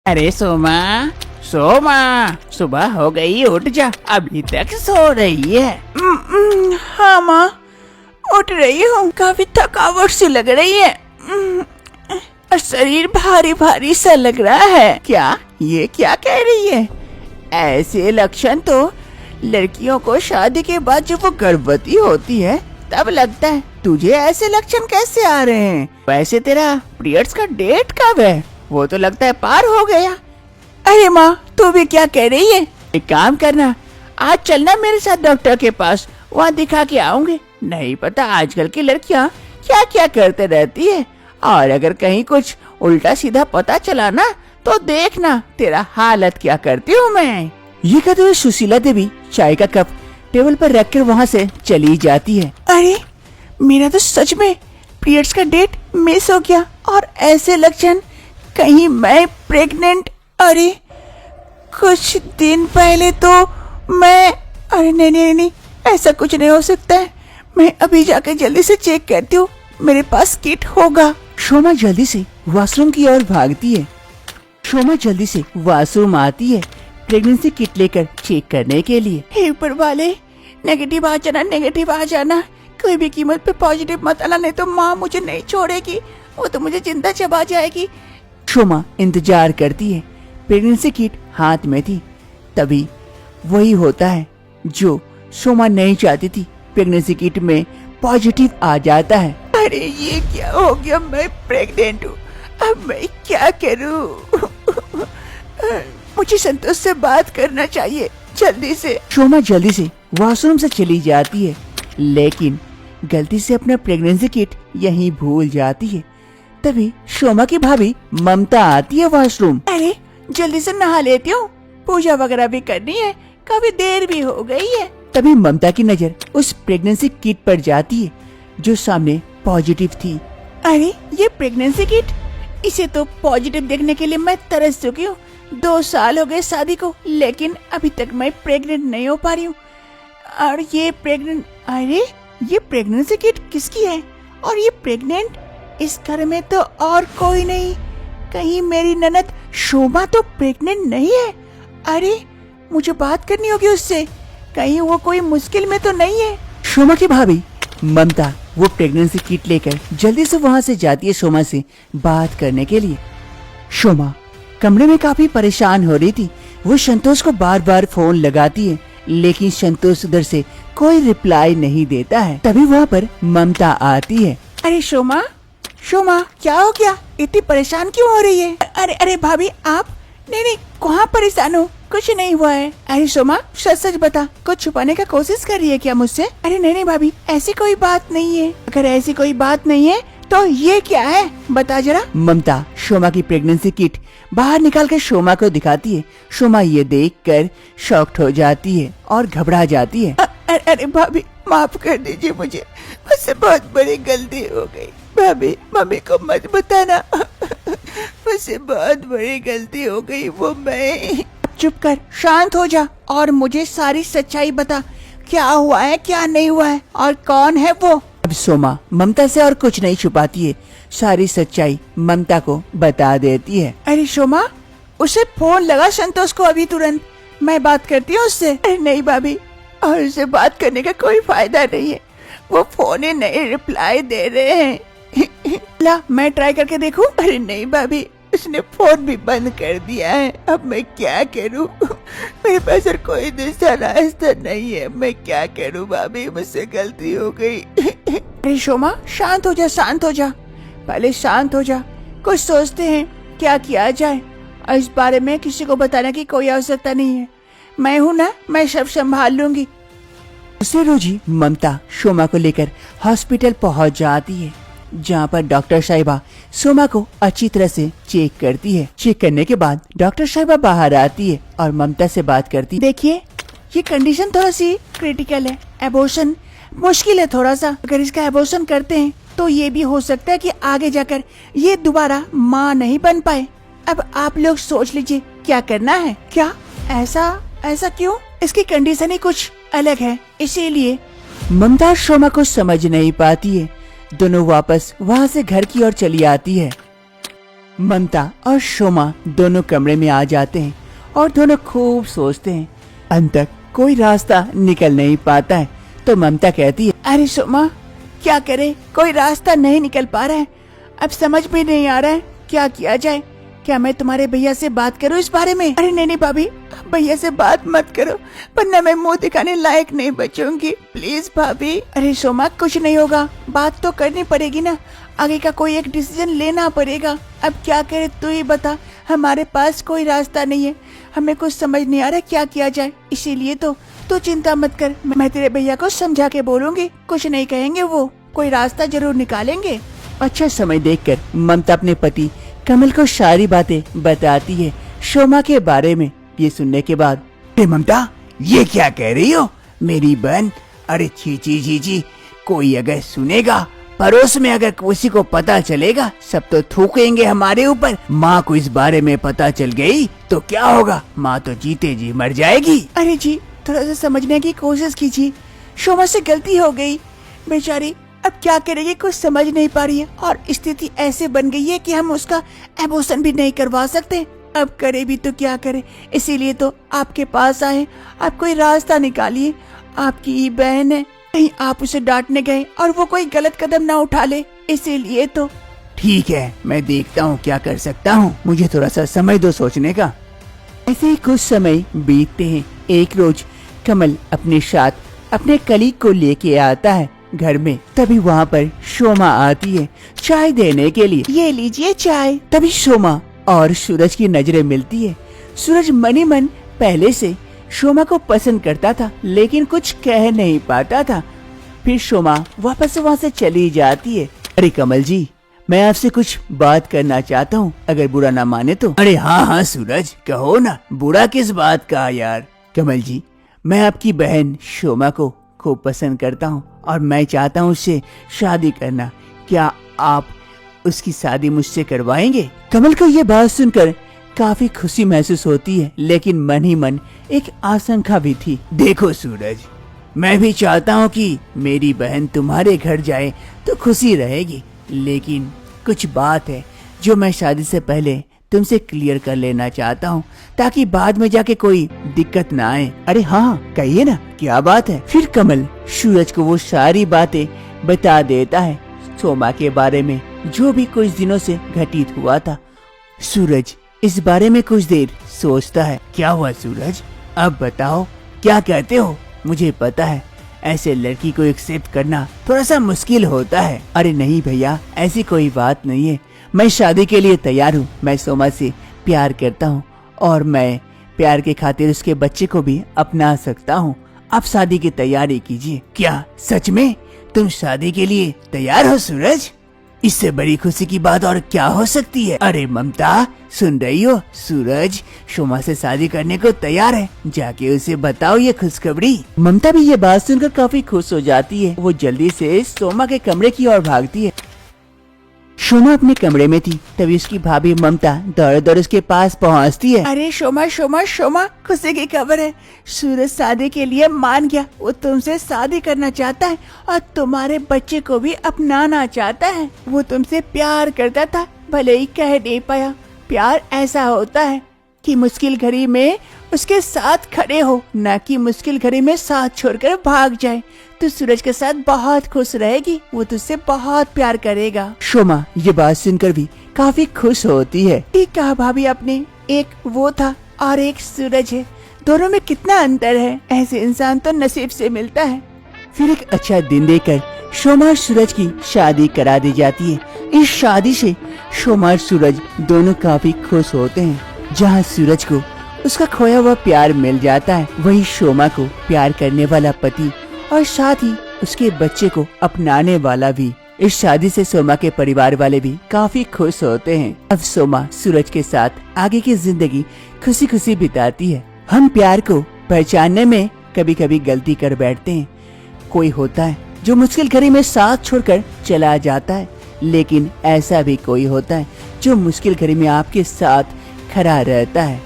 अरे सोमा, सोमा, सुबह हो गई, उठ जा, अभी तक सो रही है। हाँ माँ, उठ रही हूँ। काफी थकावट सी लग रही है और शरीर भारी भारी सा लग रहा है। क्या ये क्या कह रही है? ऐसे लक्षण तो लड़कियों को शादी के बाद जब वो गर्भवती होती है तब लगता है। तुझे ऐसे लक्षण कैसे आ रहे हैं? वैसे तेरा पीरियड्स का डेट कब है? वो तो लगता है पार हो गया। अरे माँ, तू भी क्या कह रही है? एक काम करना, आज चलना मेरे साथ डॉक्टर के पास, वहाँ दिखा के आऊंगी। नहीं पता आजकल की लड़कियाँ क्या क्या करते रहती है, और अगर कहीं कुछ उल्टा सीधा पता चला ना तो देखना तेरा हालत क्या करती हूँ मैं। ये कहते हुए सुशीला देवी चाय का कप टेबल पर रखकर वहाँ से चली जाती है। अरे मेरा तो सच में पीरियड्स का डेट मिस हो गया, और ऐसे लक्षण, कहीं मैं प्रेग्नेंट? अरे कुछ दिन पहले तो मैं, अरे नहीं नहीं नहीं, ऐसा कुछ नहीं हो सकता है। मैं अभी जाकर जल्दी से चेक करती हूँ, मेरे पास किट होगा। शोमा जल्दी से वॉशरूम की ओर भागती है। शोमा जल्दी से वॉशरूम आती है प्रेगनेंसी किट लेकर चेक करने के लिए। हे ऊपर वाले, नेगेटिव आ जाना, नेगेटिव आ जाना, कोई भी कीमत पे पॉजिटिव मत आना, नहीं तो माँ मुझे नहीं छोड़ेगी, वो तो मुझे जिंदा चबा जाएगी। शोमा इंतजार करती है। प्रेगनेंसी किट हाथ में थी, तभी वही होता है जो शोमा नहीं चाहती थी। प्रेगनेंसी किट में पॉजिटिव आ जाता है। अरे ये क्या हो गया, मैं प्रेग्नेंट हूँ, अब मैं क्या करूँ? मुझे संतोष से बात करना चाहिए जल्दी से। शोमा जल्दी से वॉशरूम से चली जाती है, लेकिन गलती से अपना प्रेगनेंसी किट यहीं भूल जाती है। तभी शोमा की भाभी ममता आती है वॉशरूम। अरे जल्दी से नहा लेती हूँ, पूजा वगैरह भी करनी है, काफी देर भी हो गई है। तभी ममता की नजर उस प्रेगनेंसी किट पर जाती है जो सामने पॉजिटिव थी। अरे ये प्रेगनेंसी किट, इसे तो पॉजिटिव देखने के लिए मैं तरस चुकी हूँ। 2 साल हो गए शादी को, लेकिन अभी तक मैं प्रेग्नेंट नहीं हो पा रही हूँ। और ये प्रेगनेंसी किट किसकी है? और ये प्रेग्नेंट, इस घर में तो और कोई नहीं। कहीं मेरी ननद शोभा तो प्रेग्नेंट नहीं है? अरे मुझे बात करनी होगी उससे, कहीं वो कोई मुश्किल में तो नहीं है। शोमा की भाभी ममता वो प्रेगनेंसी किट लेकर जल्दी से वहाँ से जाती है शोमा से बात करने के लिए। शोमा कमरे में काफी परेशान हो रही थी। वो संतोष को बार बार फोन लगाती है, लेकिन संतोष उधर से कोई रिप्लाई नहीं देता है। तभी वहाँ पर ममता आती है। अरे शोमा, शोमा क्या हो गया, इतनी परेशान क्यों हो रही है? अरे अरे भाभी आप? नहीं नहीं, कहाँ परेशान हो, कुछ नहीं हुआ है। अरे शोमा सच सच बता, कुछ छुपाने का कोशिश कर रही है क्या मुझसे? अरे नहीं नहीं भाभी, ऐसी कोई बात नहीं है। अगर ऐसी कोई बात नहीं है तो ये क्या है, बता जरा। ममता शोमा की प्रेगनेंसी किट बाहर निकाल कर शोमा को दिखाती है। शोमा ये देखकर शॉक्ड हो जाती है और घबरा जाती है। अरे भाभी माफ कर दीजिए, मुझसे बहुत बड़ी गलती हो गई। भाभी मम्मी को मत बताना, मुझसे बहुत बड़ी गलती हो गई। वो मैं, चुप कर, शांत हो जा और मुझे सारी सच्चाई बता, क्या हुआ है क्या नहीं हुआ है, और कौन है वो? अब सोमा ममता से और कुछ नहीं छुपाती है, सारी सच्चाई ममता को बता देती है। अरे शोमा, उसे फोन लगा संतोष को अभी तुरंत, मैं बात करती हूँ उससे। अरे नहीं भाभी, और उससे बात करने का कोई फायदा नहीं है, वो फोन ही नहीं रिप्लाई दे रहे हैं। ला मैं ट्राई करके देखूं? अरे नहीं भाभी, उसने फोन भी बंद कर दिया है, अब मैं क्या करूं? मेरे पास और कोई दूसरा रास्ता नहीं है, मैं क्या करूं भाभी, मुझसे गलती हो गई। अरे शोमा शांत हो जा, शांत हो जा, पहले शांत हो जा, कुछ सोचते हैं क्या किया जाए। और इस बारे में किसी को बताने की कोई आवश्यकता नहीं है, मैं हूँ ना, मैं सब संभाल लूंगी। उसे रोजी ममता शोमा को लेकर हॉस्पिटल पहुंच जाती है, जहाँ पर डॉक्टर साहिबा सोमा को अच्छी तरह से चेक करती है। चेक करने के बाद डॉक्टर साहिबा बाहर आती है और ममता से बात करती है। देखिए ये कंडीशन थोड़ा सी क्रिटिकल है, एबॉर्शन मुश्किल है थोड़ा सा। अगर इसका एबॉर्शन करते हैं तो ये भी हो सकता है कि आगे जाकर ये दोबारा माँ नहीं बन पाए। अब आप लोग सोच लीजिए क्या करना है। क्या ऐसा क्यों? इसकी कंडीशन ही कुछ अलग है, इसीलिए। ममता शोमा को समझ नहीं पाती है। दोनों वापस वहाँ से घर की ओर चली आती है। ममता और शोमा दोनों कमरे में आ जाते हैं और दोनों खूब सोचते हैं। अंत तक कोई रास्ता निकल नहीं पाता है तो ममता कहती है, अरे शोमा, क्या करे, कोई रास्ता नहीं निकल पा रहा है। अब समझ में नहीं आ रहा है क्या किया जाए। क्या मैं तुम्हारे भैया से बात करूं इस बारे में? अरे नहीं भाभी, भैया से बात मत करो, वरना मैं मुंह दिखाने लायक नहीं बचूंगी। प्लीज भाभी। अरे शोमा, कुछ नहीं होगा, बात तो करनी पड़ेगी ना, आगे का कोई एक डिसीजन लेना पड़ेगा। अब क्या करे तू ही बता, हमारे पास कोई रास्ता नहीं है, हमें कुछ समझ नहीं आ रहा क्या किया जाए। इसीलिए तो तू चिंता मत कर, मैं तेरे भैया को समझा के बोलूंगी, कुछ नहीं कहेंगे, वो कोई रास्ता जरूर निकालेंगे। अच्छा समय देखकर ममता अपने पति कमल को सारी बातें बताती है शोमा के बारे में। ये सुनने के बाद, अरे ममता, ये क्या कह रही हो मेरी बहन? अरे छी छी छी छी, कोई अगर सुनेगा, पड़ोस में अगर किसी को पता चलेगा, सब तो थूकेंगे हमारे ऊपर। माँ को इस बारे में पता चल गई तो क्या होगा? माँ तो जीते जी मर जाएगी। अरे जी, थोड़ा सा समझने की कोशिश कीजिए, शोमा से गलती हो गई, बेचारी अब क्या करेगी, कुछ समझ नहीं पा रही है और स्थिति ऐसे बन गई है कि हम उसका एबॉर्शन भी नहीं करवा सकते। अब करे भी तो क्या करे, इसीलिए तो आपके पास आए, आप कोई रास्ता निकालिए। आपकी ही बहन है, कहीं आप उसे डांटने गए और वो कोई गलत कदम ना उठा ले, इसीलिए तो। ठीक है, मैं देखता हूँ क्या कर सकता हूँ, मुझे थोड़ा सा समय दो सोचने का। ऐसे ही कुछ समय बीतते हैं। एक रोज कमल अपने साथ अपने कलीग को लेके आता है घर में। तभी वहाँ पर शोमा आती है चाय देने के लिए। ये लीजिए चाय। तभी शोमा और सूरज की नजरें मिलती है। सूरज मनी मन पहले से शोमा को पसंद करता था, लेकिन कुछ कह नहीं पाता था। फिर शोमा वापस वहाँ से चली जाती है। अरे कमल जी, मैं आपसे कुछ बात करना चाहता हूँ, अगर बुरा ना माने तो। अरे हाँ हाँ सूरज, कहो ना, बुरा किस बात का यार। कमल जी, मैं आपकी बहन शोमा को खूब पसंद करता हूँ और मैं चाहता हूँ उससे शादी करना। क्या आप उसकी शादी मुझसे करवाएंगे? कमल को ये बात सुनकर काफी खुशी महसूस होती है, लेकिन मन ही मन एक आशंका भी थी। देखो सूरज, मैं भी चाहता हूँ कि मेरी बहन तुम्हारे घर जाए तो खुशी रहेगी, लेकिन कुछ बात है जो मैं शादी से पहले तुमसे क्लियर कर लेना चाहता हूँ, ताकि बाद में जाके कोई दिक्कत ना आए। अरे हाँ, कहिए ना, क्या बात है? फिर कमल सूरज को वो सारी बातें बता देता है शोमा के बारे में, जो भी कुछ दिनों से घटित हुआ था। सूरज इस बारे में कुछ देर सोचता है। क्या हुआ सूरज, अब बताओ, क्या कहते हो? मुझे पता है ऐसे लड़की को एक्सेप्ट करना थोड़ा सा मुश्किल होता है। अरे नहीं भैया, ऐसी कोई बात नहीं है, मैं शादी के लिए तैयार हूँ। मैं शोमा से प्यार करता हूँ और मैं प्यार के खातिर उसके बच्चे को भी अपना सकता हूँ। आप शादी की तैयारी कीजिए। क्या सच में तुम शादी के लिए तैयार हो सूरज? इससे बड़ी खुशी की बात और क्या हो सकती है? अरे ममता, सुन रही हो? सूरज शोमा से शादी करने को तैयार है, जाके उसे बताओ ये खुशखबरी। ममता भी ये बात सुनकर काफी खुश हो जाती है। वो जल्दी से शोमा के कमरे की ओर भागती है। शोमा अपने कमरे में थी, तभी उसकी भाभी ममता दौड़ दौड़ उसके पास पहुंचती है। अरे शोमा शोमा शोमा, खुशी की खबर है, सूरज शादी के लिए मान गया। वो तुमसे शादी करना चाहता है और तुम्हारे बच्चे को भी अपनाना चाहता है। वो तुमसे प्यार करता था, भले ही कह नहीं पाया। प्यार ऐसा होता है कि मुश्किल घड़ी में उसके साथ खड़े हो, न कि मुश्किल घड़ी में साथ छोड़कर भाग जाए। तू सूरज के साथ बहुत खुश रहेगी, वो तुझसे बहुत प्यार करेगा। शोमा ये बात सुनकर भी काफी खुश होती है। ठीक कहा भाभी आपने, एक वो था और एक सूरज है, दोनों में कितना अंतर है। ऐसे इंसान तो नसीब से मिलता है। फिर एक अच्छा दिन देखकर शोमा और सूरज की शादी करा दी जाती है। इस शादी से शोमा और सूरज दोनों काफी खुश होते हैं। जहाँ सूरज को उसका खोया हुआ प्यार मिल जाता है, वही शोमा को प्यार करने वाला पति और साथ ही उसके बच्चे को अपनाने वाला भी। इस शादी से शोमा के परिवार वाले भी काफी खुश होते हैं। अब शोमा सूरज के साथ आगे की जिंदगी खुशी खुशी बिताती है। हम प्यार को पहचानने में कभी कभी गलती कर बैठते हैं। कोई होता है जो मुश्किल घड़ी में साथ छोड़कर चला जाता है, लेकिन ऐसा भी कोई होता है जो मुश्किल घड़ी में आपके साथ खड़ा रहता है।